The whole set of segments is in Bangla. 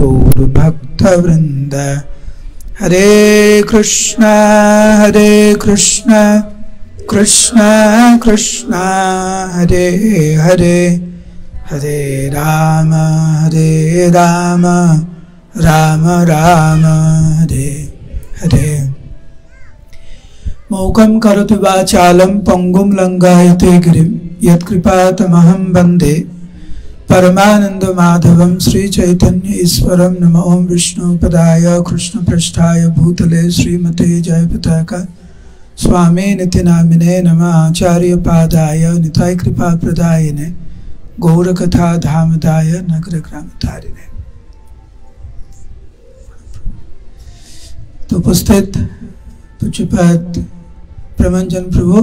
गौरभक्तवृन्द। हरे कृष्ण कृष्ण कृष्ण हरे हरे, हरे राम राम राम हरे हरे। मौकं करोति वाचालं पंगुं लंघयते गिरिं, यत्कृपातमहं वन्दे परमानन्दमाधवं। श्रीचैतन्य ईश्वरं नमो विष्णुपदाय कृष्णपृष्ठाय भूतले श्रीमते जयपताका स्वामी नित्यनामिने नमः। आचार्यपादाय निताय कृपाप्रदायिने गौरकथा धामदाय नगरग्रामतारिणे। तो उपस्थित पूज्यपाद प्रेमानंद प्रभु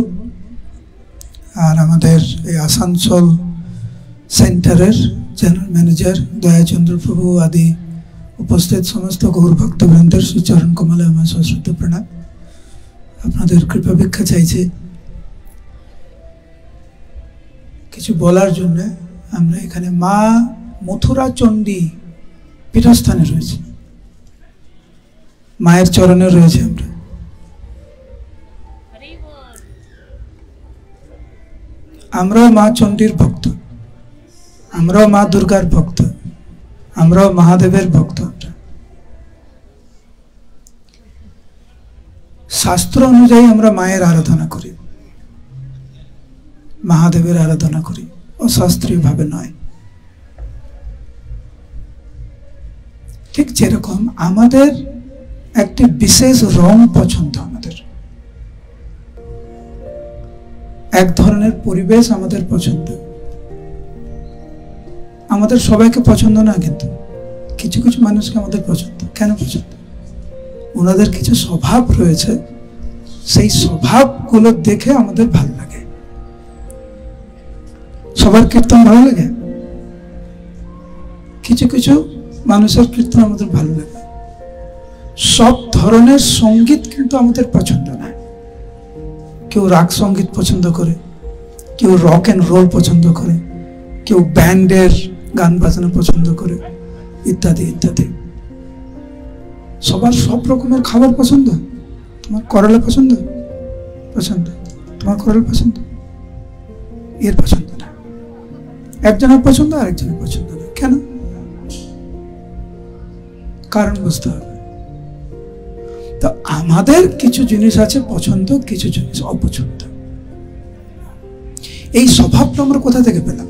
और हमारे आसानसोल सेंटरेर जनरल मैनेजर दयाचंद्र प्रभु आदि उपस्थित समस्त गौर भक्तवृंदेर श्री चरण कमले आमार सश्रद्ध प्रणाम। आपनादेर कृपा भिक्षा चाइछि किछु बोलार जन्य। आमरा एखाने मा मथुरा चंडी पीठस्थाने रयेछि, मायेर चरणे रयेछि। आमरा मा चंडीर भक्त, आमरा मा दुर्गार भक्त, आमरा महादेवेर भक्त। शास्त्र अनुयायी आमरा मायेर आराधना करी, महादेवेर आराधना करी, अशास्त्रीय भावे नय। ठीक जेरकम आमादेर एकटी विशेष रंग पछंद, आमादेर एक धरनेर परिवेश आमादेर पछंद। आमादेर सबाइके पछंद ना, किन्तु किछु किछु मानुषके आमादेर पछंद। केन पछंद? ओनादेर किछु स्वभाव रयेछे, सेई स्वभावगुलो देखे आमादेर भालो लागे। सबार कीर्तन भालो लागे, किछु किछु मानुषेर कीर्तन आमादेर भालो लागे। सब धरनेर संगीत किन्तु आमादेर पछंद ना। केउ राग संगीत पछंद करे, केउ रक एंड रोल पछंद करे, केउ बैंडेर गान बाजना पछंद करे, इत्यादि इत्यादि। सबार सब रकमेर खाबार पछंद। तुम्हार करला पछंद, पछंद तुम्हार करला पछंद, एर पछंद ना। एकजনের पछंद आरेकजনের पछंद ना। केन? कारण बुझते হবে। तो आमादेर किछु जिनिस आछे पछंद, किछु जिनिस अपछंद। এই স্বভাবটা আমরা কোথা থেকে পেলাম?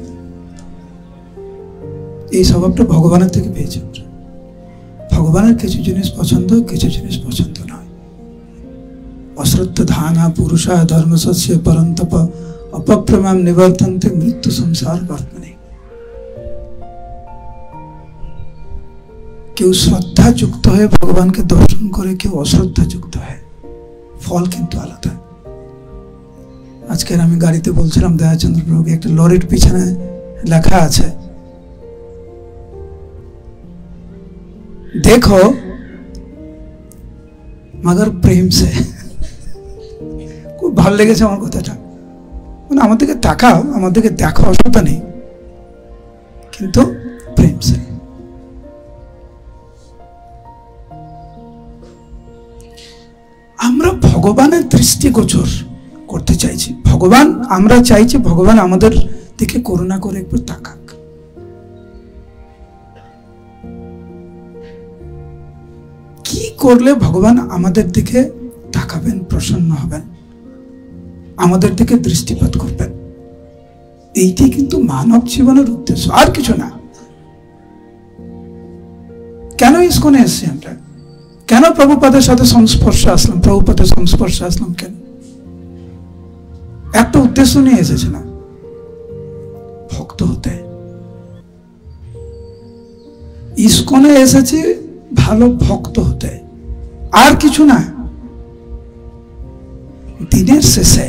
এই স্বভাবটা ভগবানের থেকে পেয়েছি আমরা। ভগবানের কিছু জিনিস পছন্দ, কিছু জিনিস পছন্দ নয়। অশ্রদ্ধ ধানা পুরুষা ধর্মসস্য পরন্তপ অপপ্রমাম নিবর্তন্তে মৃত্যু সংসার বর্তমানে। কেউ শ্রদ্ধা যুক্ত হয়ে ভগবানকে দর্শন করে, কেউ অশ্রদ্ধা যুক্ত হয়, ফল কিন্তু আলাদা। আজকের আমি গাড়িতে বলছিলাম দয়াচন্দ্র প্রভুকে, একটা লরির পিছনে লেখা আছে, देखो मगर प्रेम से। खूब ভালো লেগেছে আমার কথাটা। মানে আমার দিকে তাকাও, আমার দিকে দেখো, অসুবিধা নেই, কিন্তু প্রেম সে। আমরা ভগবানের দৃষ্টিগোচর করতে চাইছি। ভগবান, আমরা চাইছি ভগবান আমাদের দিকে করুণা করে একটু তাকাক। কি করলে ভগবান আমাদের দিকে তাকাবেন, প্রসন্ন হবেন, আমাদের দিকে দৃষ্টিপাত করবেন? এইটি কিন্তু মানব জীবনের উদ্দেশ্য, আর কিছু না। কেন ইসকনে এসেছি আমরা? কেন প্রভুপাদের সাথে সংস্পর্শে আসলাম? প্রভুপাদের সংস্পর্শে আসলাম কেন? একটা উদ্দেশ্য নিয়ে এসেছে না, ভক্ত হতে। ইসকনে এসেছি ভালো ভক্ত হতে, আর কিছু না। দিনের শেষে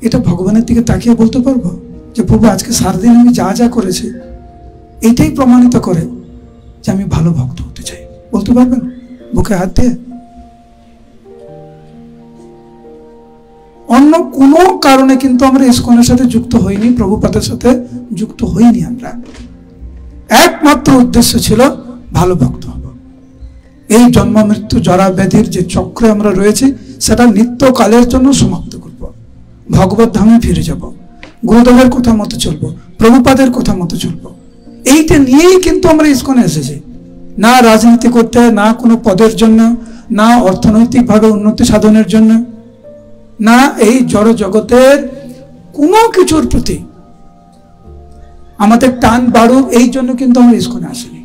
এটা ভগবানের দিকে তাকিয়ে বলতে পারবো যে প্রভু আজকে সারাদিন আমি যা যা করেছি এটাই প্রমাণিত করে যে আমি ভালো ভক্ত হতে চাই। বলতে পারবেন বুকে হাত দিয়ে? অন্য কোনো কারণে কিন্তু আমরা ইসকনের সাথে যুক্ত হইনি, প্রভুপাদের সাথে যুক্ত হইনি। আমরা একমাত্র উদ্দেশ্য ছিল ভালো ভক্ত হব। এই জন্ম মৃত্যু জরা ব্যাধির যে চক্রে আমরা রয়েছি সেটা নিত্যকালের জন্য সমাপ্ত করব, ভগবত ধামে ফিরে যাব, গুরুদেবের কথা মতো চলবো, প্রভুপাদের কথা মতো চলবো। এইটা নিয়েই কিন্তু আমরা ইসকনে এসেছি, না রাজনীতি করতে, না কোনো পদের জন্য, না অর্থনৈতিকভাবে উন্নতি সাধনের জন্য, না এই জড় জগতের কোনো কিছুর প্রতি আমাদের টান বাড়ুক এই জন্য কিন্তু আমরা ইসকনে আসিনি।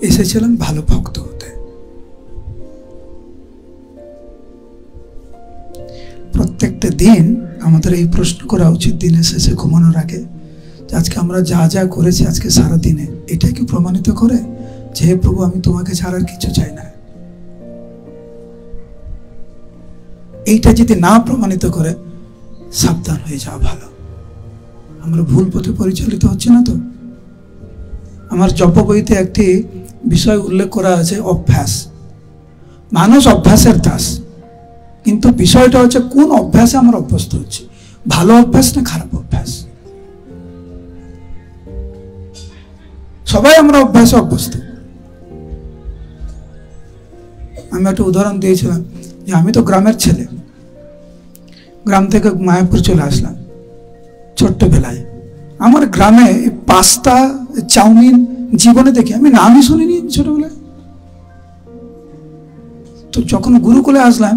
এসেছিলাম ভালো ভক্ত হতে। প্রত্যেকটা দিন আমাদের এই প্রশ্ন করা উচিত দিনের শেষে ঘুমানোর আগে, যে আজকে আমরা যা যা করেছি আজকে সারা দিনে, এটা কি প্রমাণিত করে যে হে প্রভু আমি তোমাকে ছাড়ার কিছু চাই না? এইটা যদি না প্রমাণিত করে সাবধান হয়ে যাওয়া ভালো। আমরা ভুল পথে পরিচালিত হচ্ছে না তো? আমার জপ বইতে একটি বিষয় উল্লেখ করা আছে, অভ্যাস। মানুষ অভ্যাসের দাস, কিন্তু বিষয়টা হচ্ছে কোন অভ্যাসে আমরা অভ্যস্ত হচ্ছি, ভালো অভ্যাস না খারাপ অভ্যাস। সবাই আমরা অভ্যাসে অভ্যস্ত। আমি একটা উদাহরণ দিয়েছিলাম যে আমি তো গ্রামের ছেলে, গ্রাম থেকে মায়াপুর চলে আসলাম ছোট্টবেলায়। আমার গ্রামে পাস্তা চাউমিন জীবনে দেখি আমি নামই শুনিনি ছোটবেলায়। তো যখন গুরুকুলে আসলাম,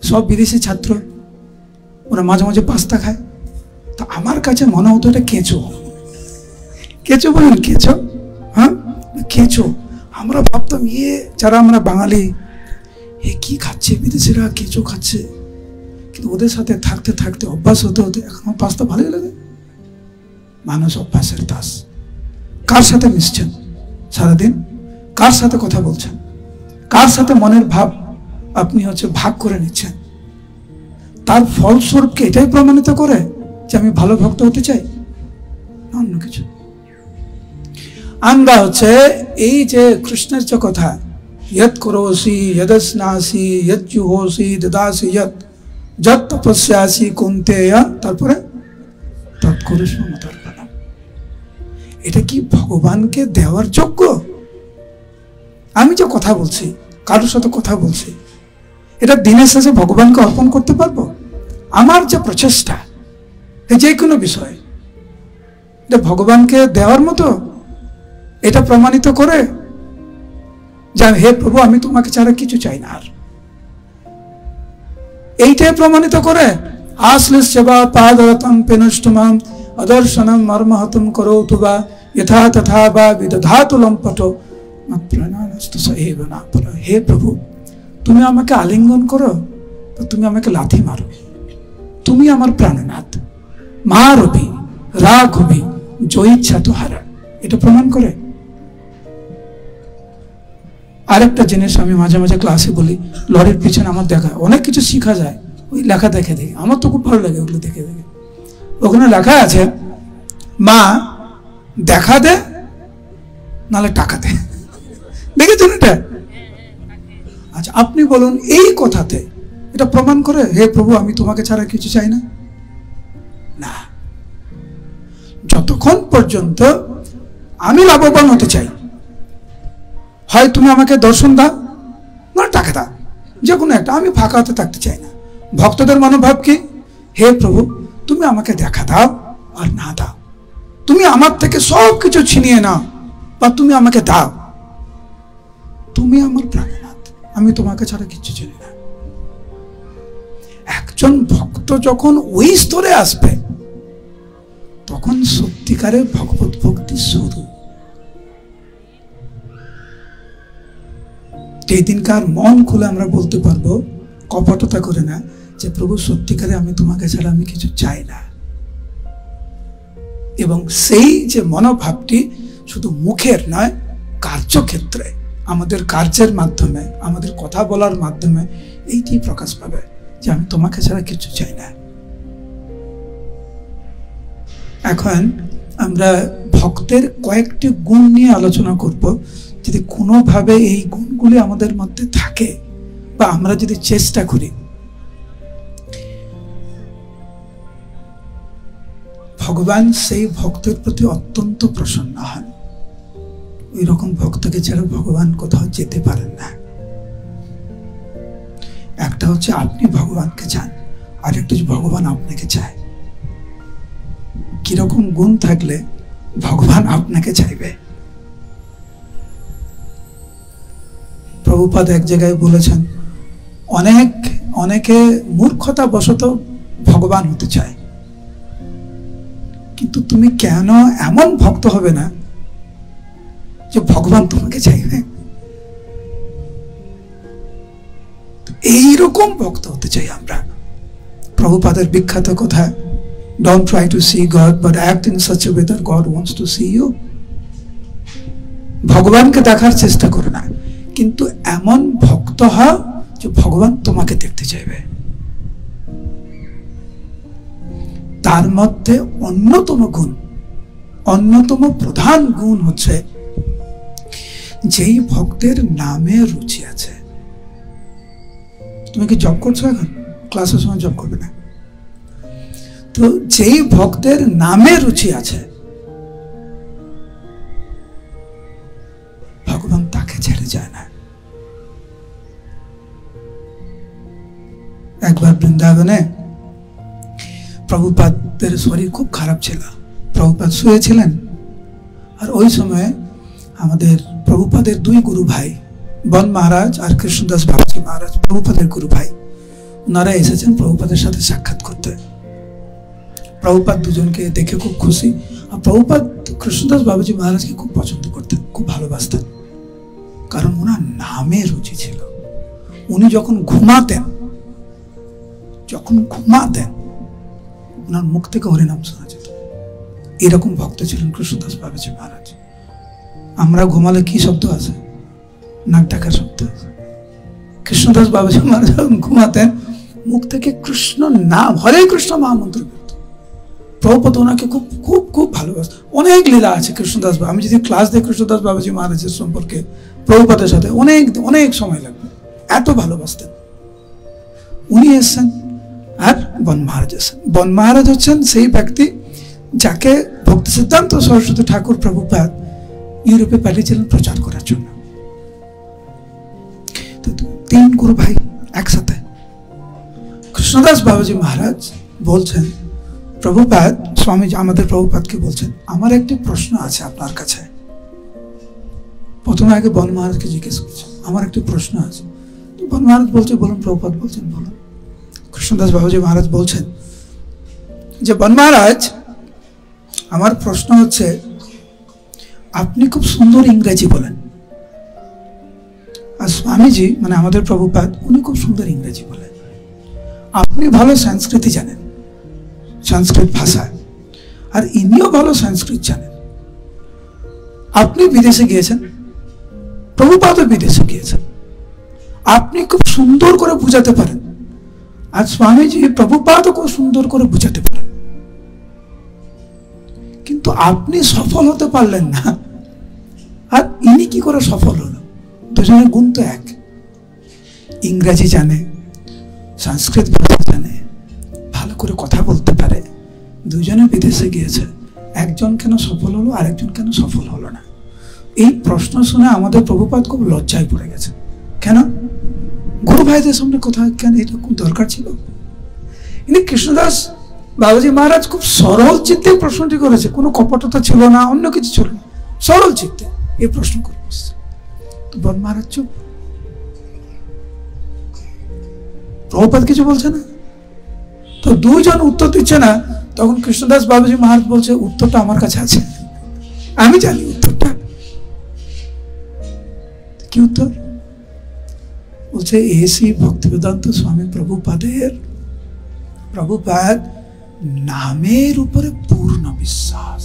সব বিদেশি ছাত্র, ওরা মাঝে মাঝে পাস্তা খায়। তো আমার কাছে মনে হতো এটা কেঁচো, কেঁচো বলেন, কেঁচো, হ্যাঁ কেঁচো। আমরা ভাবতাম যারা আমরা বাঙালি, কি খাচ্ছে বিদেশিরা, কেঁচো খাচ্ছে। কিন্তু ওদের সাথে থাকতে থাকতে অভ্যাস হতে হতে এখন আমার পাস্তা ভালোই লাগে। মানুষ অভ্যাসের দাস। কার সাথে মিশছেন সারাদিন, কার সাথে কথা বলছেন, কার সাথে মনের ভাব আপনি ভাগ করে নিচ্ছেন, তার ফলস্বরূপকে এটাই প্রমাণিত করে যে আমি ভালো ভক্ত হতে চাই, অন্য কিছু। আমরা এই যে কৃষ্ণের যে কথা, यत् करोसि यदस्नासि यत् जुहोसि ददासि यत् যত তপস্যাসি কুন্তেয়, তারপরে তৎকুরুষ্ম মতর্পণম। এটা কি ভগবানকে দেওয়ার যোগ্য? আমি যে কথা বলছি, কারোর সাথে কথা বলছি, এটা দিনের শেষে ভগবানকে অর্পণ করতে পারবো? আমার যে প্রচেষ্টা যে কোনো বিষয়ে, এটা ভগবানকে দেওয়ার মতো? এটা প্রমাণিত করে যে হে প্রভু আমি তোমাকে ছাড়া কিছু চাই না। আর এইটাই প্রমাণিত করে আশ্লিষ্যবা পাদরতম পেনুষ্টমাম অদর্শনম মর্মহতম করোতু বা যথা তথা বা বিদধাতু লম্পটো মাত্রানাস্তু সএব না পর। হে প্রভু তুমি আমাকে আলিঙ্গন করো তো তুমি আমাকে লাথি মারো, তুমি আমার প্রাণনাথ, মা রবি রাঘবি জয়িচ্ছা তোহারা। এটা প্রমাণ করে। আরেকটা জিনিস আমি মাঝে মাঝে ক্লাসে বলি, লরির পিছনে আমার দেখা অনেক কিছু শেখা যায় ওই লেখা দেখে দেখে। আমার তো খুব ভালো লাগে ওগুলো দেখে দেখে। ওখানে লেখা আছে মা দেখা দে নাহলে টাকা দে। দেখেছেন এটা? আচ্ছা আপনি বলুন এই কথাতে এটা প্রমাণ করে হে প্রভু আমি তোমাকে ছাড়া কিছু চাই না? না, যতক্ষণ পর্যন্ত আমি লাভবান হতে চাই, হয় তুমি আমাকে দর্শন দাও না টাকা দাও, যে কোনো একটা, আমি ফাঁকা হতে থাকতে চাই না। ভক্তদের মনোভাব কি? হে প্রভু তুমি আমাকে দেখা দাও আর না দাও, তুমি আমার থেকে সব কিছু ছিনিয়ে নাও বা তুমি আমাকে দাও, তুমি আমার প্রাণনাথ, আমি তোমাকে ছাড়া কিছু চিনি না। একজন ভক্ত যখন ওই স্তরে আসবে তখন সত্যিকারের ভগবত ভক্তি শুরু। এই দিনকার মন খুলে আমরা বলতে পারবো কপটতা করে না যে প্রভু সত্যিকারে আমি তোমাকে ছাড়া আমি কিছু চাই না। এবং সেই যে মনোভাবটি শুধু মুখের নয়, কার্যক্ষেত্রে আমাদের কার্যের মাধ্যমে, আমাদের কথা বলার মাধ্যমে এইটি প্রকাশ পাবে যে আমি তোমাকে ছাড়া কিছু চাই না। এখন আমরা ভক্তের কয়েকটি গুণ নিয়ে আলোচনা করব। যদি কোনোভাবে এই গুণগুলি আমাদের মধ্যে থাকে বা আমরা যদি চেষ্টা করি, ভগবান সেই ভক্তের প্রতি অত্যন্ত প্রসন্ন হন। ওই রকম ভক্তকে ছাড়া ভগবান কোথাও যেতে পারেন না। একটা হচ্ছে আপনি ভগবানকে চান, আর একটা হচ্ছে ভগবান আপনাকে চায়। কিরকম গুণ থাকলে ভগবান আপনাকে চাইবে? প্রভুপাদ এক জায়গায় বলেছেন, অনেকে মূর্খতা বশত ভগবান হতে চায়, কিন্তু তুমি কেন এমন ভক্ত হবে না যে ভগবান তোমাকে চাইবে? এইরকম ভক্ত হতে চাই আমরা। প্রভুপাদের বিখ্যাত কথা, don't try to see God but act in such a way that God wants to see you। ভগবানকে দেখার চেষ্টা করো না, কিন্তু এমন ভক্ত হও যে ভগবান তোমাকে দেখতে চাইবে। তার মধ্যে অন্যতম প্রধান গুণ হচ্ছে যেই ভক্তের নামে রুচি আছে। তুমি কি জব করছো? এখন ক্লাসের সময় জব করবে না তো? যেই ভক্তের নামে রুচি আছে, ভগবান তাকে ছেড়ে যায় না। একবার বৃন্দাবনে প্রভুপাদের শরীর খুব খারাপ ছিল, প্রভুপাদ শুয়েছিলেন, আর ওই সময় আমাদের প্রভুপাদের দুই গুরু ভাই, বন মহারাজ আর কৃষ্ণদাস বাবাজি মহারাজ, প্রভুপাদের গুরু ভাই, ওনারা এসেছেন প্রভুপাদের সাথে সাক্ষাৎ করতে। প্রভুপাদ দুজনকে দেখে খুব খুশি, আর প্রভুপাদ কৃষ্ণদাস বাবাজি মহারাজকে খুব পছন্দ করতেন, খুব ভালোবাসতেন, কারণ ওনার নামে রুচি ছিল। উনি যখন ঘুমাতেন ওনার মুখ থেকে হরিনাম শোনা যেত। এরকম ভক্ত ছিলেন কৃষ্ণদাস বাবাজি মহারাজ। আমরা ঘুমালে কি শব্দ আছে? নাক ডাকার শব্দ আছে। কৃষ্ণদাস বাবাজি মহারাজ যখন ঘুমাতেন, মুখ থেকে কৃষ্ণ নাম, হরে কৃষ্ণ মহামন্ত্র বেরোত। প্রভুপাদ ওনাকে খুব খুব খুব ভালোবাসতেন। অনেক লীলা আছে কৃষ্ণদাস বাবা, আমি যদি ক্লাস দিই কৃষ্ণদাস বাবাজি মহারাজের সম্পর্কে, প্রভুপাদের সাথে অনেক সময় লাগবে, এত ভালোবাসতেন। উনি এসছেন, আর বন মহারাজ এসছেন। বন মহারাজ হচ্ছেন সেই ব্যক্তি যাকে ভক্তি সিদ্ধান্ত সরস্বতী ঠাকুর প্রভুপাদ ইউরোপে পাঠিয়েছিলেন প্রচার করার জন্য। তিন গুরু ভাই একসাথে। কৃষ্ণদাস বাবাজি মহারাজ বলছেন, প্রভুপাদ, স্বামী আমাদের প্রভুপাদকে বলছেন, আমার একটি প্রশ্ন আছে আপনার কাছে। প্রথমে আগে বন মহারাজকে জিজ্ঞেস করছেন, আমার একটি প্রশ্ন আছে। বন মহারাজ বলছে, বলুন। প্রভুপাদ বলছেন, বলুন। কৃষ্ণদাস বাবাজি মহারাজ বলছেন যে, বন মহারাজ, আমার প্রশ্ন হচ্ছে, আপনি খুব সুন্দর ইংরেজি বলেন, আর স্বামীজি মানে আমাদের প্রভুপাদ, উনি খুব সুন্দর ইংরেজি বলেন। আপনি ভালো সংস্কৃতি জানেন, সংস্কৃত ভাষা, আর ইনিও ভালো সংস্কৃত জানেন। আপনি বিদেশে গিয়েছেন, প্রভুপাদও বিদেশে গিয়েছেন, আপনি খুব সুন্দর করে বুঝাতে পারেন, আর স্বামীজি প্রভুপাদও খুব সুন্দর করে বুঝাতে পারেন, কিন্তু আপনি সফল হতে পারলেন না, আর ইনি কি করে সফল হলো? দুজনের গুণ তো এক। ইংরেজি জানে, সংস্কৃত ভাষা জানে, ভালো করে কথা বলতে পারে, দুজনে বিদেশে গিয়েছে, একজন কেন সফল হলো, আরেকজন কেন সফল হলো না? এই প্রশ্ন শুনে আমাদের প্রভুপাদ খুব লজ্জায় পড়ে গেছে। কেন? গুরু ভাইদের সামনে কথা কেন এরকম দরকার ছিল? ইনি কৃষ্ণদাস বাবাজি মহারাজ খুব সরল চিত্তে প্রশ্নটি করেছে, কোনো কপটতা ছিল না, অন্য কিছু ছিল না, সরল চিত্তে এই প্রশ্ন করে বসছে। তো বন মহারাজ চুপ, প্রভুপাদ কিছু বলছে না। তো দুইজন উত্তর দিচ্ছে না, তখন কৃষ্ণদাস বাবাজি মহারাজ বলছে, উত্তরটা আমার কাছে আছে, আমি জানি উত্তরটা। কি উত্তর? বলছে, এসি ভক্তিবেদান্ত স্বামী প্রভুপাদ নামের উপরে পূর্ণ বিশ্বাস।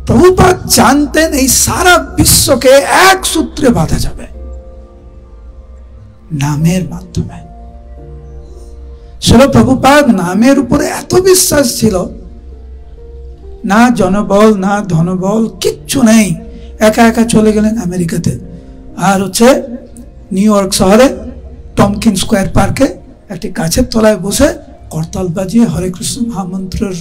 প্রভুপাদ জানতেন এই সারা বিশ্বকে এক সূত্রে বাঁধা যাবে নামের মাধ্যমে। শিলা প্রভুপাদ নামের উপরে এত বিশ্বাস ছিল, না জনবল না ধনবল কিচ্ছু নেই, একা একা চলে গেলেন আমেরিকাতে, আর হচ্ছে নিউ ইয়র্ক শহরে টমকিন স্কোয়ার পার্কে একটি গাছের তলায় বসে করতাল বাজিয়ে হরে কৃষ্ণ মহামন্ত্রের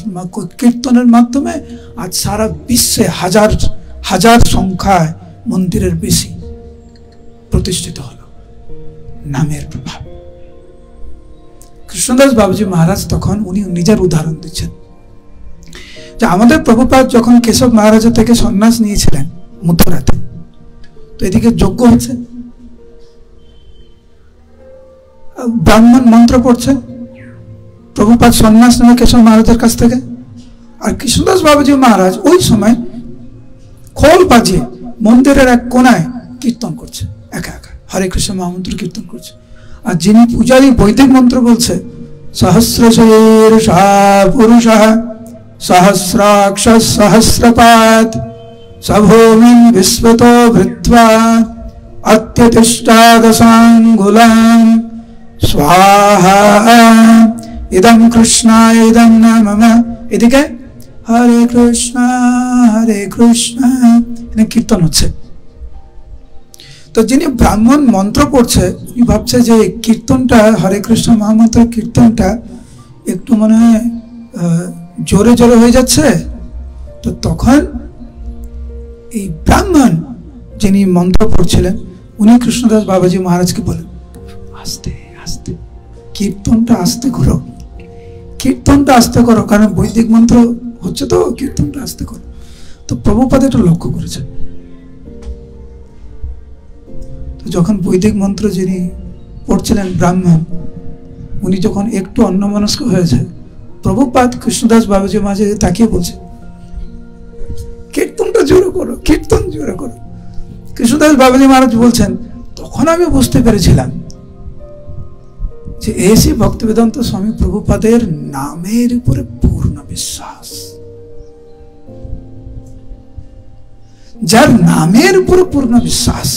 কীর্তনের মাধ্যমে আজ সারা বিশ্বে হাজার হাজার সংখ্যায় মন্দিরের বেশি প্রতিষ্ঠিত হলো নামের প্রভাব। কৃষ্ণদাস বাবুজি মহারাজ তখন উনি নিজের উদাহরণ দিচ্ছেন যে আমাদের প্রভুপাদ যখন কেশব মহারাজের থেকে সন্ন্যাস নিয়েছিলেন মথুরাতে, তো এদিকে যজ্ঞ হচ্ছে, ব্রাহ্মণ মন্ত্র পড়ছে, প্রভুপাদ সন্ন্যাস নেবে কেশব মহারাজের কাছ থেকে, আর কৃষ্ণদাস বাবুজি মহারাজ ওই সময় খোল বাজিয়ে মন্দিরের এক কোনায় কীর্তন করছে, একা একা হরে কৃষ্ণ মহামন্ত্র কীর্তন করছে। আর যিনি পূজারী বৈদিক মন্ত্র বলছে, সহস্রশীর্ষা পুরুষঃ সহস্রাক্ষ সহস্রপাদ সভূমিং বিশ্বতো ভৃত্বা অত্যতিষ্ঠাদশাঙ্গুলাম স্বাহা ইদং কৃষ্ণায় ইদং ন মম। এদিকে হরে কৃষ্ণ কীর্তন হচ্ছে। তো যিনি ব্রাহ্মণ মন্ত্র পড়ছে উনি ভাবছে যে কীর্তনটা হরে কৃষ্ণ মহামন্ত্র কীর্তনটা একটু মনে হয় জোরে জোরে হয়ে যাচ্ছে। তো তখন এই ব্রাহ্মণ যিনি মন্ত্র পড়ছিলেন উনি কৃষ্ণদাস বাবাজি মহারাজকে বলেন, আস্তে আস্তে কীর্তনটা আস্তে করো, কীর্তনটা আস্তে করো, কারণ বৈদিক মন্ত্র হচ্ছে, তো কীর্তনটা আস্তে করো। তো প্রভুপাদ এটা লক্ষ্য করেছেন। তো যখন বৈদিক মন্ত্র যিনি পড়ছিলেন ব্রাহ্মণ, উনি যখন একটু অন্যমনস্ক হয়েছে, প্রভুপাদ কৃষ্ণদাস বাবাজি মাঝে তাকিয়ে বলছে, কীর্তনটা জোরে করো, কীর্তন জোরে করো। কৃষ্ণদাস বাবাজি মহারাজ বলছেন, তখন আমি বুঝতে পেরেছিলাম যে এসি ভক্তিবেদান্ত স্বামী প্রভুপাদের নামের উপরে পূর্ণ বিশ্বাস। যার নামের উপরে পূর্ণ বিশ্বাস,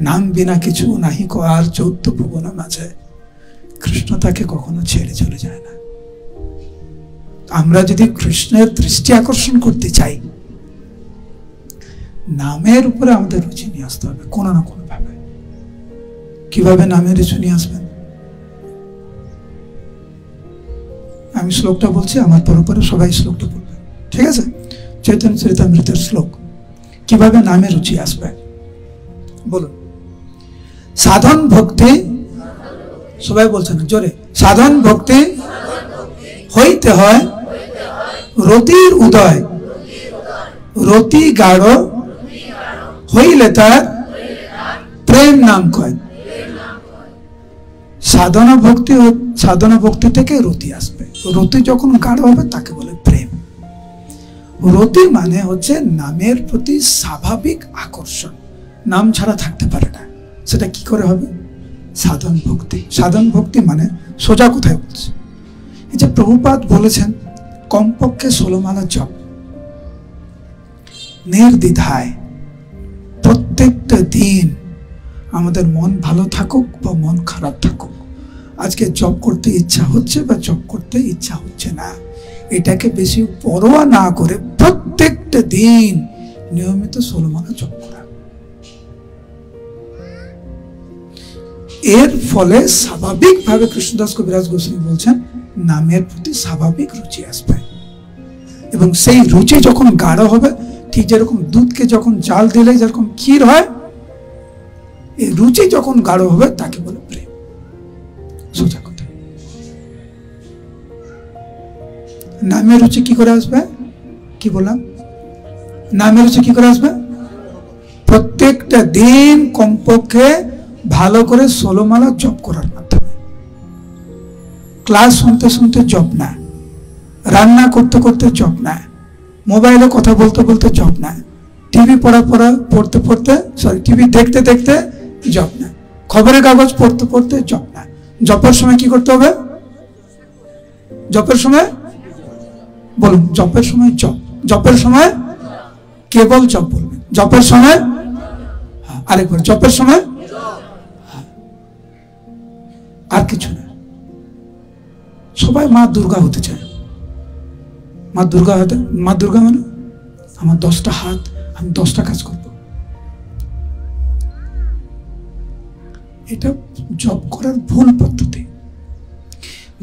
নাম বিনা কিছু নাহি কো আর চৌদ্দ ভুবন মাঝে, কৃষ্ণ তাকে কখনো ছেড়ে চলে যায় না। আমরা যদি কৃষ্ণের দৃষ্টি আকর্ষণ করতে চাই, নামের উপরে আমাদের রুচি নিয়ে আসতে হবে কোনো না কোনো ভাবে। কিভাবে নামের রুচি নিয়ে আসবেন? আমি শ্লোকটা বলছি, আমার পরে সবাই শ্লোকটা বলবেন, ঠিক আছে? চৈতন্য চরিতামৃতের শ্লোক, কিভাবে নামের রুচি আসবে বলুন। সাধন ভক্তি, সবাই বলছেন জোরে, সাধন ভক্তি হইতে হয় রতির উদয়, রতি গাঢ় হইলে তার প্রেম নাম কয়। সাধনা ভক্তি থেকে রতি আসবে, রতি যখন গাঢ় হবে তাকে বলে প্রেম। রতি মানে হচ্ছে নামের প্রতি স্বাভাবিক আকর্ষণ, নাম ছাড়া থাকতে পারে না। সেটা কি করে হবে? সাধন ভক্তি। সাধন ভক্তি মানে সোজা কোথায় বলছে, এই যে প্রভুপাদ বলেছেন কমপক্ষে 16 মালা জপ নির্দ্বিধায় প্রত্যেকটা দিন, আমাদের মন ভালো থাকুক বা মন খারাপ থাকুক, আজকে জপ করতে ইচ্ছা হচ্ছে বা জপ করতে ইচ্ছা হচ্ছে না, এটাকে বেশি পরোয়া না করে প্রত্যেকটা দিন নিয়মিত 16 মালা জপ করা। এর ফলে স্বাভাবিকভাবে কৃষ্ণদাস কবিরাজ গোস্বামী বলছেন নামের প্রতি স্বাভাবিক রুচি আসবে, এবং সেই রুচি যখন গাঢ় হবে, ঠিক যেরকম দুধকে যখন জাল দিলে যেরকম ক্ষীর হয়, এই রুচি যখন গাঢ় হবে তাকে বলে প্রেম। সোজা কথা। নামের রুচি কি করে আসবে? কি বললাম? নামের রুচি কি করে আসবে? প্রত্যেকটা দিন কমপক্ষে ভালো করে 16 মালা জপ করার মাধ্যমে। ক্লাস শুনতে শুনতে জপ না, রান্না করতে করতে জপ না, মোবাইলে কথা বলতে বলতে জপ না, টিভি পড়তে পড়তে টিভি দেখতে দেখতে জপ না, খবরের কাগজ পড়তে পড়তে জপ না। জপের সময় কি করতে হবে? জপের সময় বলুন, জপের সময় জপ, জপের সময় কেবল জপ বলবেন। জপের সময়, আরেকবার, জপের সময় আর কিছু না। সবাই মা দুর্গা হতে চায়। মা দুর্গা মানে আমার 10টা হাত, আমি 10টা কাজ করব। এটা জপ করার ভুল পদ্ধতি।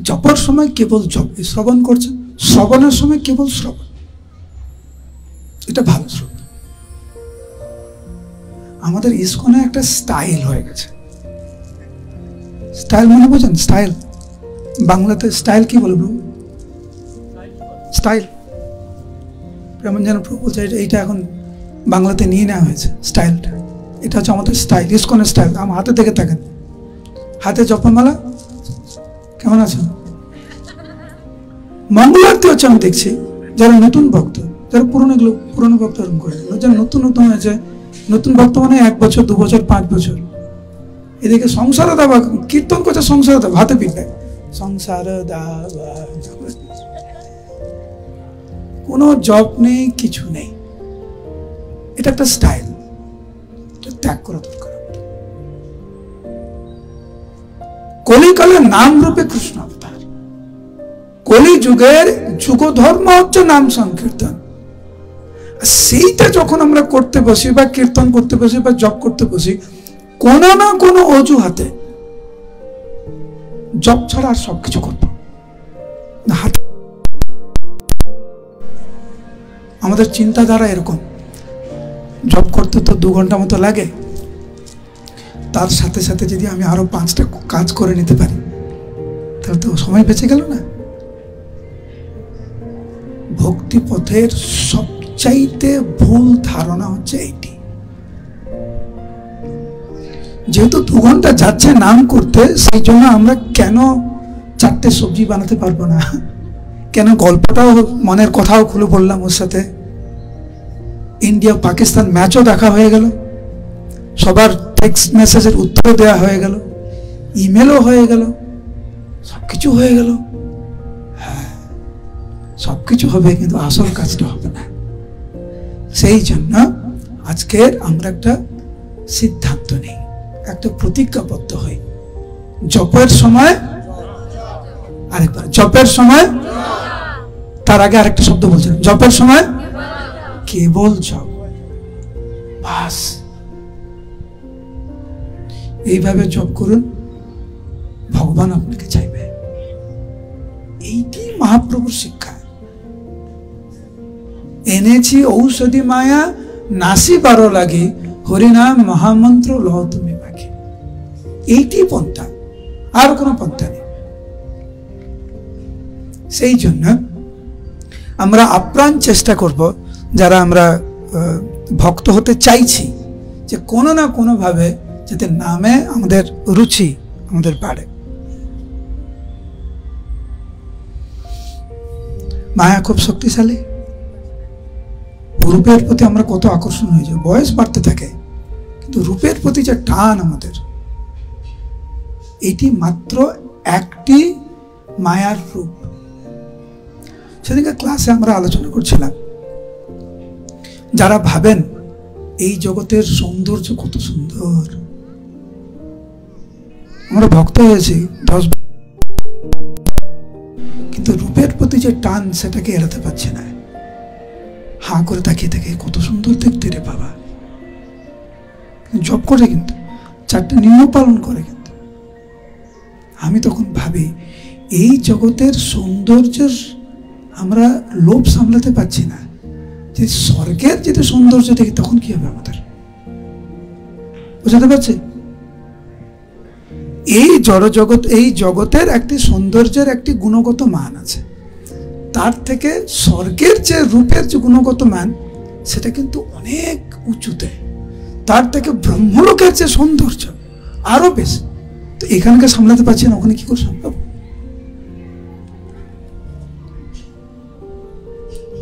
জপের সময় কেবল জপ, শ্রবণ করছেন, শ্রবণের সময় কেবল শ্রবণ, এটা ভালো শ্রবণ। আমাদের ইসকনে একটা স্টাইল হয়ে গেছে। স্টাইল মানে বোঝেন? স্টাইল বাংলাতে স্টাইল কি বলবো? স্টাইল যেমন যেন প্রভু বলছে এইটা এখন বাংলাতে নিয়ে নেওয়া হয়েছে স্টাইলটা। এটা হচ্ছে আমাদের স্টাইল, ইসকনের স্টাইল। আমার হাতে দেখে থাকেন, হাতে জপমালা। কেমন আছেন? মঙ্গলারতি হচ্ছে আমি দেখছি যারা নতুন ভক্ত, যারা পুরনো ভক্ত এরকম করে, যারা নতুন নতুন হয়েছে, নতুন ভক্ত মানে 1 বছর 2 বছর 5 বছর, এদিকে সংসার দাবা কীর্তন করছে, সংসার দাবা হাতে পিঠে সংসার দাবা, কোনো জব নেই, কিছু নেই। এটা একটা স্টাইল, ত্যাগ করা দরকার। কলিকালে নাম রূপে কৃষ্ণ অবতার, কলি যুগের যুগ ধর্ম হচ্ছে নাম সংকীর্তন। সেইটা যখন আমরা করতে বসি বা কীর্তন করতে বসি বা জপ করতে বসি, কোনো না কোনো অজুহাতে জপ ছাড়া আর সবকিছু করবো না। আমাদের চিন্তাধারা এরকম, জব করতে তো 2 ঘন্টা মতো লাগে, তার সাথে সাথে যদি আমি আরো 5টা কাজ করে নিতে পারি তাহলে তো সময় বেঁচে গেল না। ভক্তি পথের সবচাইতে ভুল ধারণা হচ্ছে এইটি। যেহেতু 2 ঘন্টা যাচ্ছে নাম করতে, সেই জন্য আমরা কেন 4টে সবজি বানাতে পারবো না? কেন গল্পটাও, মনের কথাও খুলে বললাম ওর সাথে, ইন্ডিয়া পাকিস্তান ম্যাচও দেখা হয়ে গেল, সবার টেক্সট মেসেজের উত্তর দেওয়া হয়ে গেল, ইমেলও হয়ে গেল, সবকিছু হয়ে গেল। হ্যাঁ, সবকিছু হবে, কিন্তু আসল কাজটা হবে না। সেই জন্য আজকের আমরা একটা সিদ্ধান্ত নেই, একটা প্রতিজ্ঞাবদ্ধ হই। জপের সময়, আরেকবার জপের সময়, তার আগে আরেকটা শব্দ বলছেন, জপের সময় কেবল জপ, বাস। এইভাবে জপ করুন, ভগবান আপনাকে চাইবে। এইটি মহাপ্রভুর শিক্ষা। এনেছি ঔষধি মায়া, নাসি বারো লাগি, হরিনাম মহামন্ত্র লহ তুমি পাখি। এইটি পন্থা, আর কোনো পন্থা নেই। সেই জন্য আমরা আপ্রাণ চেষ্টা করব, যারা আমরা ভক্ত হতে চাইছি, যে কোনো না কোনো ভাবে যাতে নামে আমাদের রুচি আমাদের বাড়ে। মায়া খুব শক্তিশালী। রূপের প্রতি আমরা কত আকর্ষণ হয়ে যায়, বয়স বাড়তে থাকে, কিন্তু রূপের প্রতি যে টান আমাদের, এটি মাত্র একটি মায়ার রূপ। সেদিনকে ক্লাসে আমরা আলোচনা করছিলাম, যারা ভাবেন এই জগতের সৌন্দর্য কত সুন্দর, আমরা ভক্ত হয়েছি 10, কিন্তু রূপের প্রতি যে টান সেটাকে এড়াতে পারছে না। হাঁ করে তাকিয়ে থাকে, কত সুন্দর দেখতে রে বাবা। জব করে, কিন্তু 4টে নিয়ম পালন করে। কিন্তু আমি তখন ভাবি, এই জগতের সৌন্দর্যের আমরা লোভ সামলাতে পারছি না, যে স্বর্গের যদি সৌন্দর্য দেখি তখন কি হবে আমাদের, বুঝতে পারছি? এই জড় জগৎ, এই জগতের একটি সৌন্দর্যের একটি গুণগত মান আছে, তার থেকে স্বর্গের যে রূপের যে গুণগত মান সেটা কিন্তু অনেক উঁচুতে, তার থেকে ব্রহ্মলোকের যে সৌন্দর্য আরো বেশি। তো এখানকে সামলাতে পারছি না, ওখানে কি করে সম্ভব?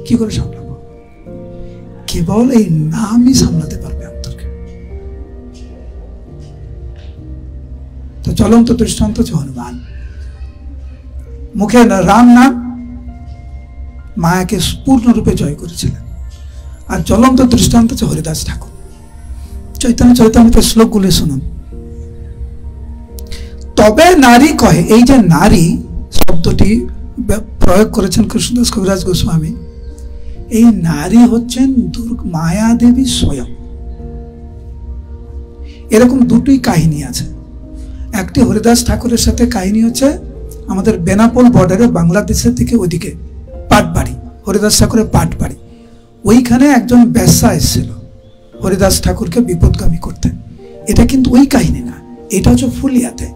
কি করে সামলাবো? কেবল এই নামই সামলাতে পারবে আমাদেরকে। তো জ্বলন্ত দৃষ্টান্ত হচ্ছে হনুমান। মুখে রাম নাম, মায়াকে পূর্ণরূপে জয় করেছিলেন। আর জ্বলন্ত দৃষ্টান্ত হচ্ছে হরিদাস ঠাকুর। চৈতন্য চৈতন্যের শ্লোকগুলি শুনুন। তবে নারী কহে, এই যে নারী শব্দটি প্রয়োগ করেছেন কৃষ্ণদাস কবিরাজ গোস্বামী, এই নারী হচ্ছেন মায়া দেবী স্বয়ং। এরকম দুটোই কাহিনী আছে। একটি হরিদাস ঠাকুরের সাথে কাহিনী হচ্ছে আমাদের বেনাপোল বর্ডারে বাংলাদেশের থেকে ওইদিকে পাটবাড়ি, হরিদাস ঠাকুরের পাটবাড়ি, ওইখানে একজন বেশ্যা এসেছিল হরিদাস ঠাকুরকে বিপদগামী করতে। এটা কিন্তু ওই কাহিনী না, এটা হচ্ছে ফুলিয়াতে,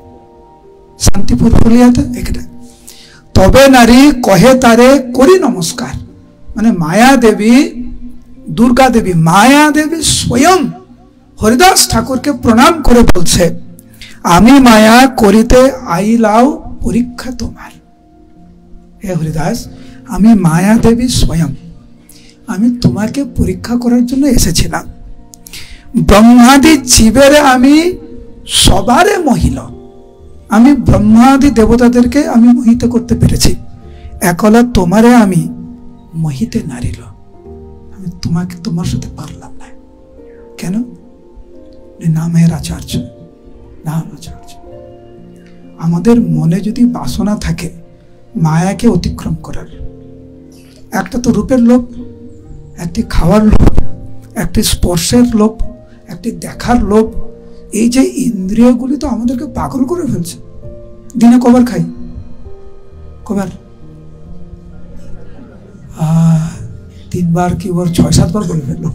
শান্তিপুর ফুলিয়াতে এটা। তবে নারী কহে তারে করি নমস্কার, মানে মায়া দেবী, দুর্গা দেবী, মায়া দেবী স্বয়ং হরিদাস ঠাকুরকে প্রণাম করে বলছে, আমি মায়া করিতে আইলাও পরীক্ষা তোমার। হে হরিদাস, আমি মায়া দেবী স্বয়ং, আমি তোমাকে পরীক্ষা করার জন্য এসেছিলাম। ব্রহ্মাদি জীবের আমি সবারে মহিল, আমি ব্রহ্মাদি দেবতাদেরকে আমি মোহিত করতে পেরেছি, একলা তোমারে আমি মোহিতে নারিল, আমি তোমাকে তোমার সাথে পারলাম না। কেন? নামের আচার্য, নাম আচার্য। আমাদের মনে যদি বাসনা থাকে মায়াকে অতিক্রম করার, একটা তো রূপের লোভ, একটি খাওয়ার লোভ, একটি স্পর্শের লোভ, একটি দেখার লোভ, এই যে ইন্দ্রিয়গুলি তো আমাদেরকে পাগল করে ফেলছে। দিনে কবার খাই? কবার? 3 বার কি 6-7 বার বলে ফেললো।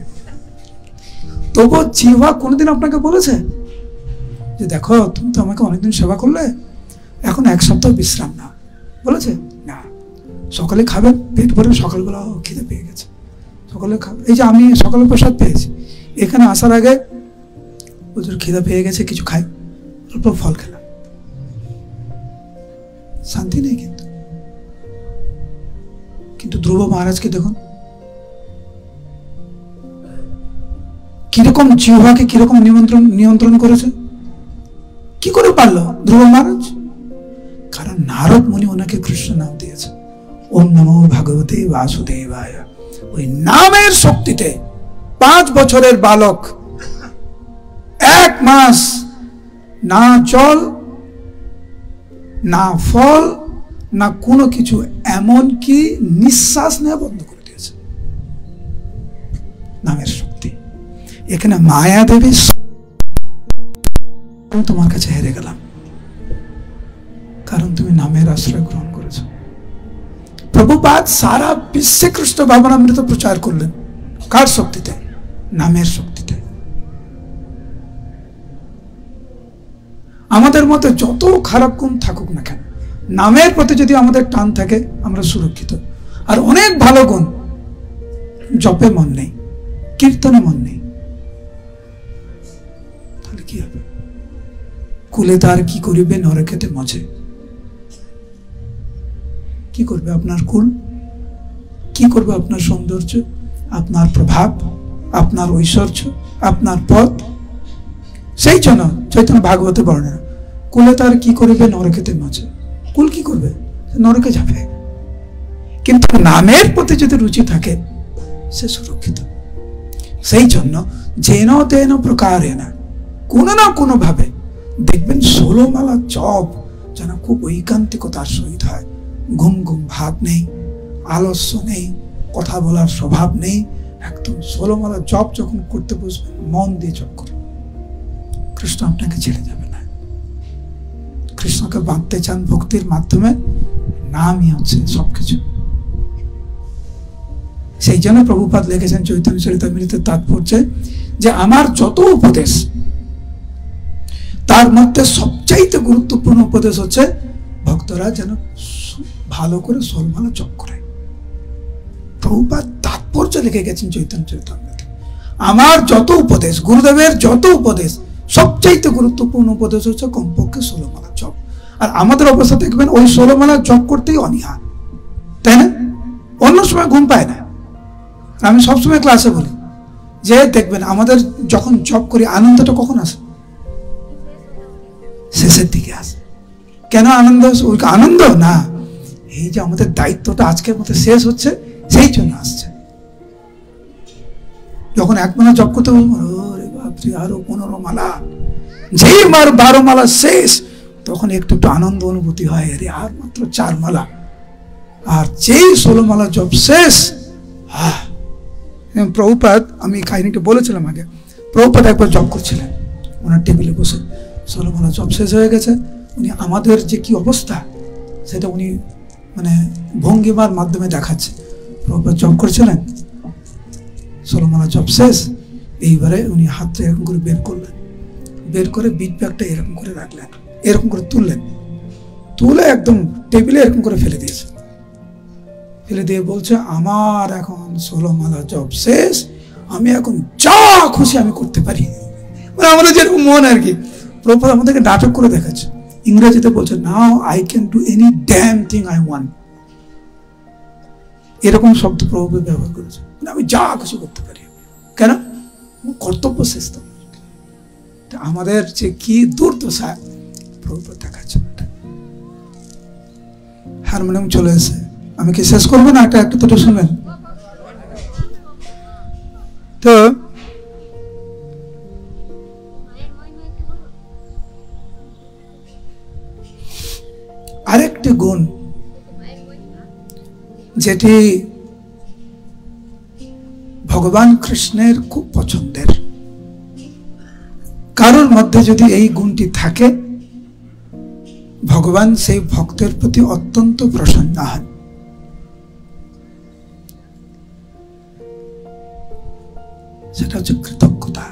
তবু জিহ্বা কোনোদিন আপনাকে বলেছে যে দেখো তুমি তো আমাকে অনেকদিন সেবা করলে, এখন 1 সপ্তাহ বিশ্রাম না? বলেছে না। সকালে খাবেন পেট ভরে, সকালবেলা খিদে পেয়ে গেছে, সকালে খাবেন। এই যে আমি সকালে প্রসাদ পেয়েছি, এখানে আসার আগে প্রচুর খিদে পেয়ে গেছে, কিছু খাই, অল্প ফল খেলাম, শান্তি নেই। কিন্তু ধ্রুব মহারাজকে দেখুন কিরকম জিহ্বাকে কিরকম নিয়ন্ত্রণ করেছে। কি করে পারলো ধ্রুব মহারাজ? কারণ নারদ মুনি ওনাকে কৃষ্ণ নাম দিয়েছে, ওম নমো ভগবতে বাসুদেবায়। ওই নামের শক্তিতে 5 বছরের বালক 1 মাস না জল না ফল না কোনো কিছু, এমনকি নিঃশ্বাস নেওয়া বন্ধ করে দিয়েছে। নামের শক্তি। এখানে মায়া দেবী, আমি তোমার কাছে হেরে গেলাম, কারণ তুমি নামের আশ্রয় গ্রহণ করেছো। প্রভুপাদ সারা বিশ্বে কৃষ্ণ ভাবনামৃত প্রচার করলেন, কার শক্তিতে? নামের শক্তিতে। আমাদের মধ্যে যত খারাপ গুণ থাকুক না কেন, নামের প্রতি যদি আমাদের টান থাকে আমরা সুরক্ষিত। আর অনেক ভালো গুণ, জপে মন নেই, কীর্তনে মন নেই, তাহলে কি হবে? কুলে তার কি করিবে নরকেতে মজে। কি করবে আপনার কুল? কি করবে আপনার সৌন্দর্য, আপনার প্রভাব, আপনার ঐশ্বর্য, আপনার পদ? সেই জন্য চৈতন্য ভাগবতে বর্ণনা, কুলে তার কি করিবে নরকেতে মজে। কুল কি করবে? নরকে যাবে। কিন্তু নামের প্রতি যদি রুচি থাকে সে সুরক্ষিত। সেই জন্য যেন তেন প্রকারেণ কোনো না কোনো ভাবে দেখবেন 16 মালা জপ যেন খুব ঐকান্তিকতার সহিত হয়। ঘুম ঘুম ভাব নেই, আলস্য নেই, কথা বলার স্বভাব নেই, একদম 16 মালা জপ যখন করতে বসবেন মন দিয়ে জপ করুন, কৃষ্ণ আপনাকে ছেড়ে যাবে না। কৃষ্ণকে বাঁধতে চান ভক্তির মাধ্যমে, নামই হচ্ছে সবকিছু। সেই জন্য প্রভুপাদ লিখেছেন চৈতন্য চরিতামৃতের তাৎপর্যে যে আমার যত উপদেশ তার মধ্যে সবচাইতে গুরুত্বপূর্ণ উপদেশ হচ্ছে ভক্তরা যেন ভালো করে 16 মালা জপ করে। প্রভুপাদ তাৎপর্য লিখে গেছেন চৈতন্য চরিতামৃতে, আমার যত উপদেশ, গুরুদেবের যত উপদেশ, সবচাইতে গুরুত্বপূর্ণ উপদেশ হচ্ছে কমপক্ষে 16 মালা জপ। আর আমাদের অবস্থা দেখবেন ওই 16 মালা জপ করতেই অনীহা, তাই না? অন্য সময় ঘুম পায় না। আমি সবসময় ক্লাসে বলি যে দেখবেন আমাদের যখন জপ করি আনন্দটা কখন আসে? শেষের দিকে আসে। কেন আনন্দ? ওই আনন্দ না, এই যে আমাদের দায়িত্বটা আজকের মধ্যে শেষ হচ্ছে সেই জন্য আসছে। যখন 1 মালা জপ করতে আরো 15 মালা, যেই 12 মালা শেষ তখন একটু আনন্দ অনুভূতি হয়, আরে আর মাত্র 4 মালা। আর যেই 16 মালা জপ শেষ, প্রভুপাদ, আমি কাহিনীটা বলেছিলাম আগে, প্রভুপাদ একবার জপ করছিলেন ওনার টেবিলে বসে, 16 মালা জপ শেষ হয়ে গেছে। উনি আমাদের যে কি অবস্থা সেটা উনি মানে ভঙ্গিমার মাধ্যমে দেখাচ্ছে। প্রভুপাদ জপ করছিলেন, 16 মালা জপ শেষ, এইবারে উনি হাতটা এরকম করে বের করলেন, বের করে বিট ব্যাগটা এরকম করে রাখলেন, এরকম করে তুললেন, তুলে একদম টেবিলে এরকম করে ফেলে দিয়েছে। ফেলে দিয়ে বলছে, আমার এখন 16 মালা জপ শেষ, আমি এখন যা খুশি আমি করতে পারি। মানে আমাদের যেরকম মন আর কি। প্রভুপাদ আমাদেরকে নাটক করে দেখাচ্ছে। ইংরেজিতে বলছে, now I can do any damn thing I want. এরকম শব্দ প্রভুপাদ ব্যবহার করেছে, মানে আমি যা খুশি করতে পারি। কেন? কর্তব্য শেষ। তো আমাদের যে কি দুর্দশা প্রভুপাদ দেখাচ্ছে। হারমোনিয়াম চলে এসে, আমি কি শেষ করবো না? একটা তো শুনবেন। তো আরেকটি গুণ যেটি ভগবান কৃষ্ণের খুব পছন্দের, কারোর মধ্যে যদি এই গুণটি থাকে, ভগবান সেই ভক্তের প্রতি অত্যন্ত প্রসন্ন হন। সেটা হচ্ছে কৃতজ্ঞতা।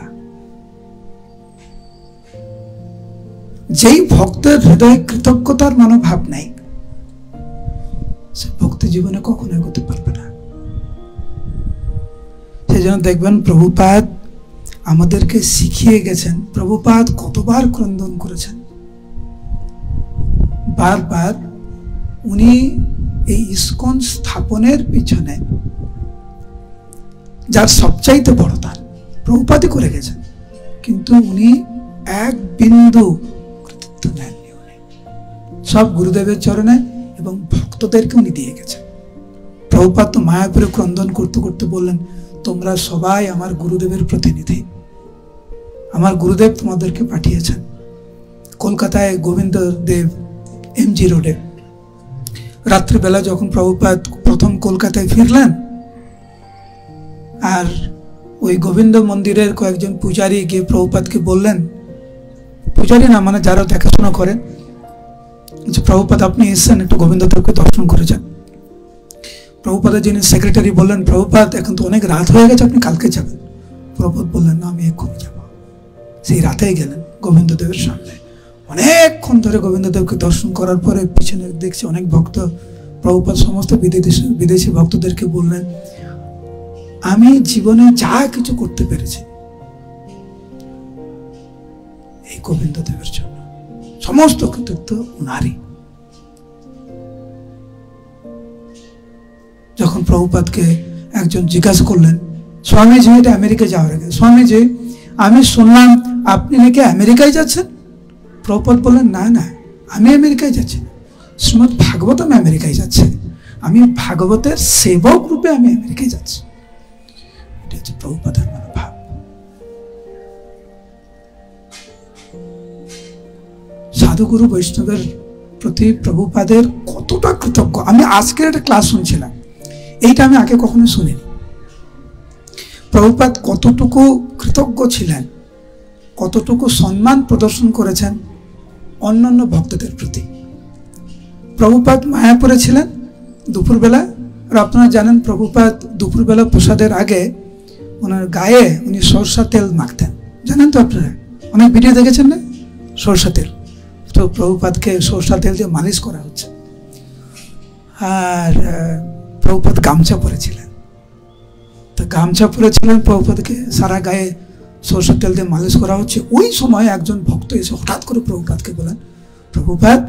যেই ভক্তের হৃদয়ে কৃতজ্ঞতার মনোভাব নেই, সে ভক্তি জীবনে কখনো এগোতে পারবে না। সেই জন্য দেখবেন প্রভুপাদ আমাদেরকে শিখিয়ে গেছেন। প্রভুপাদ কতবার ক্রন্দন করেছেন, বারবার উনি এই ইস্কন স্থাপনের পিছনে যার সবচাইতে বড় দান প্রভুপাদই করে গেছেন, কিন্তু উনি এক বিন্দু কৃতিত্ব নেননি। উনি সব গুরুদেবের চরণে এবং ভক্তদেরকে উনি দিয়ে গেছেন। প্রভুপাদ তো মায়াপুরে ক্রন্দন করতে করতে বললেন, তোমরা সবাই আমার গুরুদেবের প্রতিনিধি, আমার গুরুদেব তোমাদেরকে পাঠিয়েছেন। কলকাতায় গোবিন্দ দেব এমজি রোডে রাত্রিবেলা যখন প্রভুপাদ প্রথম কলকাতায় ফিরলেন, আর ওই গোবিন্দ মন্দিরের কয়েকজন পূজারী গিয়ে প্রভুপাদকে বললেন, পূজারী না মানে যারা দেখাশোনা করেন, প্রভুপাদ আপনি এসেছেন, একটু গোবিন্দদেবকে দর্শন করে যান। প্রভুপাদের যিনি সেক্রেটারি বললেন, প্রভুপাদ এখন তো অনেক রাত হয়ে গেছে, আপনি কালকে যাবেন। প্রভুপাদ বললেন, না আমি এক্ষুনি যাব। সেই রাতেই গেলেন গোবিন্দদেবের সামনে। অনেকক্ষণ ধরে গোবিন্দদেবকে দর্শন করার পরে পিছনে দেখছি অনেক ভক্ত। প্রভুপাদ সমস্ত বিদেশি ভক্তদেরকে বললেন, আমি জীবনে যা কিছু করতে পেরেছি এই গোবিন্দদেবের জন্য, সমস্ত কৃতিত্ব উনারই। যখন প্রভুপাদকে একজন জিজ্ঞাসা করলেন, স্বামীজি এটা আমেরিকা যাওয়ার আগে, স্বামীজি আমি শুনলাম আপনি নাকি আমেরিকায় যাচ্ছেন। প্রভুপাদ বললেন, না না আমি আমেরিকায় যাচ্ছি, শ্রীমদ ভাগবত আমি আমেরিকায় যাচ্ছি, আমি ভাগবতের সেবক রূপে আমি আমেরিকায় যাচ্ছি। এটা হচ্ছে প্রভুপাদের মনোভাব। সাধুগুরু বৈষ্ণবের প্রতি প্রভুপাদের কতটা কৃতজ্ঞ। আমি আজকের একটা ক্লাস শুনছিলাম, এইটা আমি আগে কখনো শুনিনি। প্রভুপাদ কতটুকু কৃতজ্ঞ ছিলেন, কতটুকু সম্মান প্রদর্শন করেছেন অন্যান্য ভক্তদের প্রতি। প্রভুপাদ মায়াপুরে ছিলেন দুপুরবেলা, আর আপনারা জানেন প্রভুপাদ দুপুরবেলা প্রসাদের আগে ওনার গায়ে উনি সরষা তেল মাখতেন, জানেন তো আপনারা, অনেক ভিডিও দেখেছেন না সরষা তেল। তো প্রভুপাদকে সরষা তেল দিয়ে মালিশ করা হচ্ছে, আর প্রভুপাদ গামছা পরেছিলেন। তো গামছা পরেছিলেন, প্রভুপাদকে সারা গায়ে সরষা তেল দিয়ে মালিশ করা হচ্ছে। ওই সময় একজন ভক্ত এসে হঠাৎ করে প্রভুপাদকে বলেন, প্রভুপাদ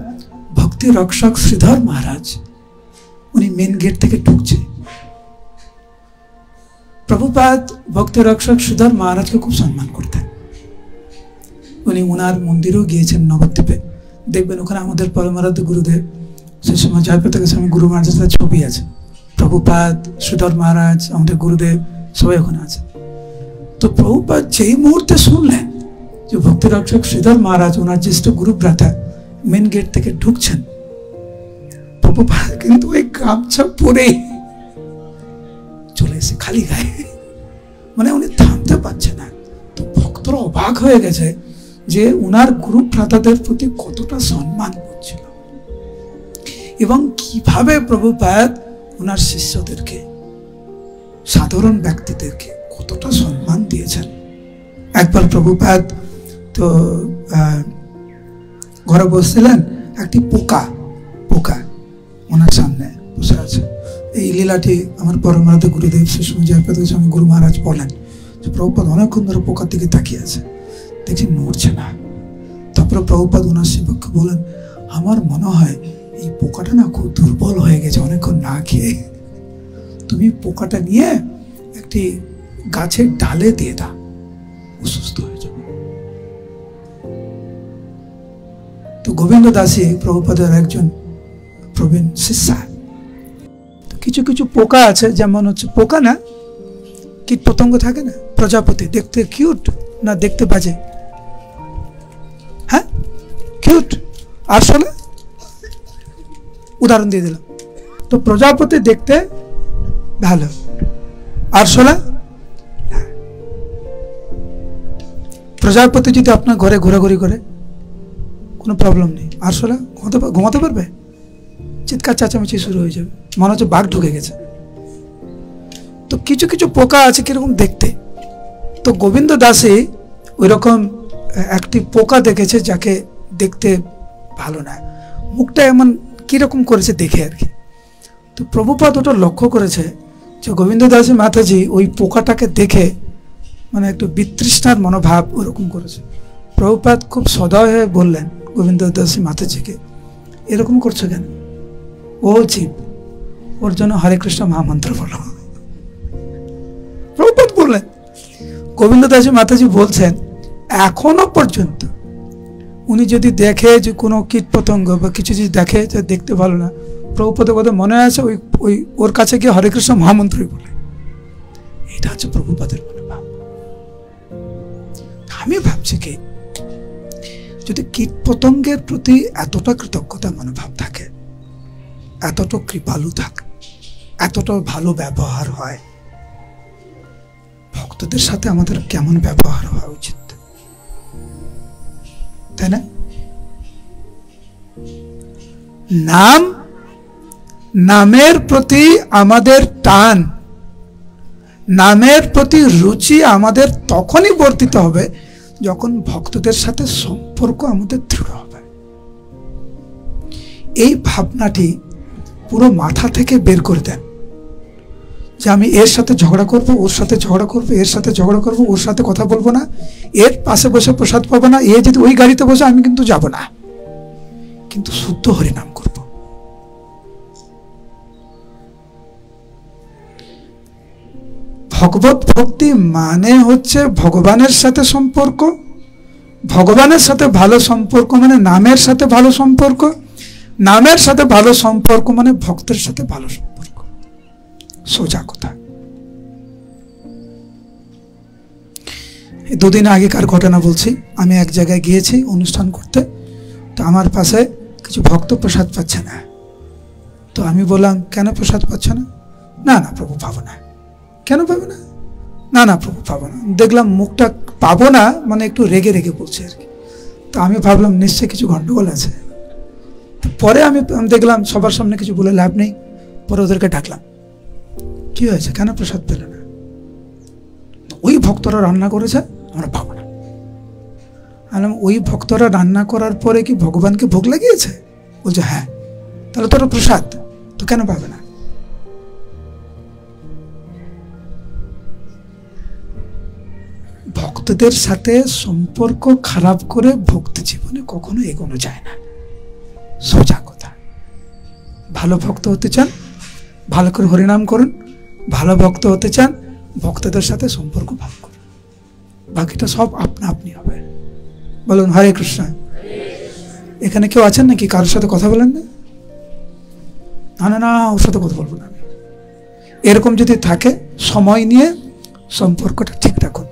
ভক্তি রক্ষক শ্রীধর মহারাজ উনি মেন গেট থেকে ঢুকছে। প্রভুপাদ ভক্তি রক্ষক শ্রীধর মহারাজকে খুব সম্মান করতেন। উনি ওনার মন্দিরেও গিয়েছেন নবদ্বীপে, দেখবেন ওখানে আমাদের পরমারাধ্য গুরুদেব সে সময় জয়প্রতাপ গোস্বামী গুরু মহারাজের ছবি আছে। প্রভুপাদ, শ্রীধর মহারাজ, আমাদের গুরুদেব সবাই ওখানে আছে। তো প্রভুপাদ যেই মুহূর্তে শুনলেন যে ভক্তি রক্ষক শ্রীধর মহারাজ ওনার জ্যেষ্ঠ গুরুভ্রাতা মেন গেট থেকে ঢুকছেন, প্রভুপাদ কিন্তু ওই গামছা পরে চলে এসে খালি গায়ে, মানে উনি থামতে পারছে না। তো ভক্তরা অবাক হয়ে গেছে যে উনার গুরুভ্রাতাদের প্রতি কতটা সম্মান করছিল। এবং কিভাবে প্রভুপাদ ওনার শিষ্যদেরকে, সাধারণ ব্যক্তিদেরকে কতটা সম্মান দিয়েছেন। একবার প্রভুপাদ তো ঘরে বসছিলেন, একটি পোকা ওনার সামনে বসে আছে। এই লীলাটি আমার পরমারাধ্য গুরুদেব সুস্বামী জয়প্রকাশ স্বামী গুরু মহারাজ বলেন যে প্রভুপাদ অনেকক্ষণ ধরে পোকার দিকে তাকিয়ে আছে, দেখছি নড়ছে না। তারপরে প্রভুপাদ ওনার সেবককে বলেন, আমার মনে হয় এই পোকাটা না খুব দুর্বল হয়ে গেছে অনেকক্ষণ না খেয়ে, তুমি পোকাটা নিয়ে একটি গাছের ডালে দিয়ে দাও, অসুস্থ হয়ে যাবে। তো গোবিন্দ দাসী প্রভুপাদের একজন প্রবীণ শিষ্যা। তো কিছু কিছু পোকা আছে, যেমন হচ্ছে পোকা না, কীট পতঙ্গ থাকে না, প্রজাপতি দেখতে কিউট না দেখতে বাজে? হ্যাঁ, কিউট। আসলে উদাহরণ দিয়ে দিলাম। তো প্রজাপতি দেখতে ভালো, আরশোলা না। প্রজাপতি যদি আপনার ঘরে ঘোরাঘুরি করে কোনো প্রবলেম নেই, আরশোলা ঘুমাতে পারবে? চিৎকার চেঁচামেচি শুরু হয়ে যাবে, মনে হচ্ছে বাঘ ঢুকে গেছে। তো কিছু কিছু পোকা আছে কিরকম দেখতে। তো গোবিন্দ দাসী ওই রকম একটি পোকা দেখেছে যাকে দেখতে ভালো না, মুখটা এমন কিরকম করেছে দেখে আর কি। তো প্রভুপাদ ওটা লক্ষ্য করেছে যে গোবিন্দ দাসী মাতাজি ওই পোকাটাকে দেখে মানে একটু বিতৃষ্ণার মনোভাব ওরকম করেছে। প্রভুপাদ খুব সদয় হয়ে বললেন গোবিন্দ দাসী মাতাজিকে, এরকম করছো কেন? ও জীব, ওর জন্য হরে কৃষ্ণ মহামন্ত্র বলো। প্রভুপাদ বললেন, গোবিন্দ দাসী মাতাজি বলছেন এখনো পর্যন্ত উনি যদি দেখে যে কোনো কীট পতঙ্গ বা কিছু যদি দেখে যে দেখতে ভালো না, প্রভুপাদের কথা মনে আছে ওই ওর কাছে গিয়ে হরে কৃষ্ণ মহামন্ত্রই বলে। এটা হচ্ছে প্রভুপাদের মনোভাব। আমি ভাবছি কি, যদি কীট পতঙ্গের প্রতি এতটা কৃতজ্ঞতা মনোভাব থাকে, এতটা কৃপালু থাকে, এতটা ভালো ব্যবহার হয়, ভক্তদের সাথে আমাদের কেমন ব্যবহার হওয়া উচিত, তাই না? নামের প্রতি আমাদের টান, নামের প্রতি রুচি আমাদের তখনই বর্তিত হবে যখন ভক্তদের সাথে সম্পর্ক আমাদের দৃঢ় হবে। এই ভাবনাটি পুরো মাথা থেকে বের করে দেন যে আমি এর সাথে ঝগড়া করব, ওর সাথে ঝগড়া করবো, এর সাথে ঝগড়া করবো, ওর সাথে কথা বলবো না, এর পাশে বসে প্রসাদ পাবো না, এ যদি ওই গাড়িতে বসে আমি কিন্তু যাব না, কিন্তু শুদ্ধ হরিনাম করব। ভগবত ভক্তি মানে হচ্ছে ভগবানের সাথে সম্পর্ক, ভগবানের সাথে ভালো সম্পর্ক মানে নামের সাথে ভালো সম্পর্ক, নামের সাথে ভালো সম্পর্ক মানে ভক্তের সাথে ভালো সম্পর্ক। সোজা কথা। দুদিন আগেকার ঘটনা বলছি। আমি এক জায়গায় গিয়েছি অনুষ্ঠান করতে, তো আমার পাশে কিছু ভক্ত প্রসাদ পাচ্ছে না। তো আমি বললাম, কেন প্রসাদ পাচ্ছে না? না না প্রভু পাবো না। কেন পাবো না? না না প্রভু পাবো না। দেখলাম মুখটা পাবো না মানে একটু রেগে রেগে বলছে আর কি। তো আমি ভাবলাম নিশ্চয়ই কিছু গন্ডগোল আছে। পরে আমি দেখলাম সবার সামনে কিছু বলে লাভ নেই। পরে ওদেরকে ডাকলাম, কি হয়েছে, কেন প্রসাদ পেলে না? ওই ভক্তরা রান্না করেছে, আমরা পাবো না। আমি ওই ভক্তরা রান্না করার পরে কি ভগবানকে ভোগ লাগিয়েছে? বলছে হ্যাঁ। তাহলে তোর প্রসাদ তো কেন পাবে না? ভক্তদের সাথে সম্পর্ক খারাপ করে ভক্তি জীবনে কখনো এগোনো যায় না। সোজা কথা। ভালো ভক্ত হতে চান, ভালো করে হরিনাম করুন। ভালো ভক্ত হতে চান, ভক্তদের সাথে সম্পর্ক ভালো করুন। বাকিটা সব আপনা আপনি হবে। বলুন হরে কৃষ্ণ। এখানে কেউ আছেন নাকি কারোর সাথে কথা বলেন না? না না, ওর সাথে কথা বলবো না আমি। এরকম যদি থাকে, সময় নিয়ে সম্পর্কটা ঠিক রাখুন।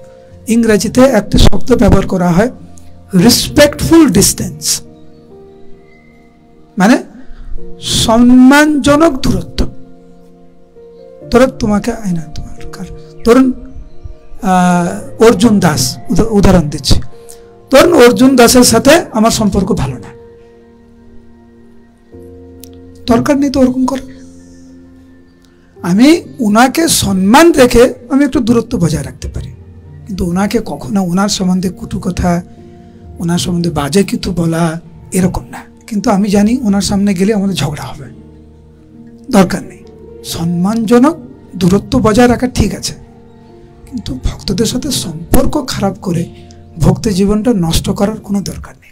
ইংরেজিতে একটা শব্দ ব্যবহার করা হয়, রেসপেক্টফুল ডিস্টেন্স, মানে সম্মানজনক দূরত্ব। ধরো তোমাকে ধরুন অর্জুন দাস, উদাহরণ দিচ্ছি। ধরুন অর্জুন দাসের সাথে আমার সম্পর্ক ভালো না, দরকার নেই তো ওরকম করার। আমি ওনাকে সম্মান রেখে আমি একটু দূরত্ব বজায় রাখতে পারি, কিন্তু ওনাকে কখনো ওনার সম্বন্ধে কটু কথা, ওনার সম্বন্ধে বাজে কিছু বলা এরকম না। কিন্তু আমি জানি ওনার সামনে গেলে আমাদের ঝগড়া হবে, দরকার নেই। সম্মানজনক দূরত্ব বজায় রাখা ঠিক আছে, কিন্তু ভক্তদের সাথে সম্পর্ক খারাপ করে ভক্তি জীবনটা নষ্ট করার কোনো দরকার নেই।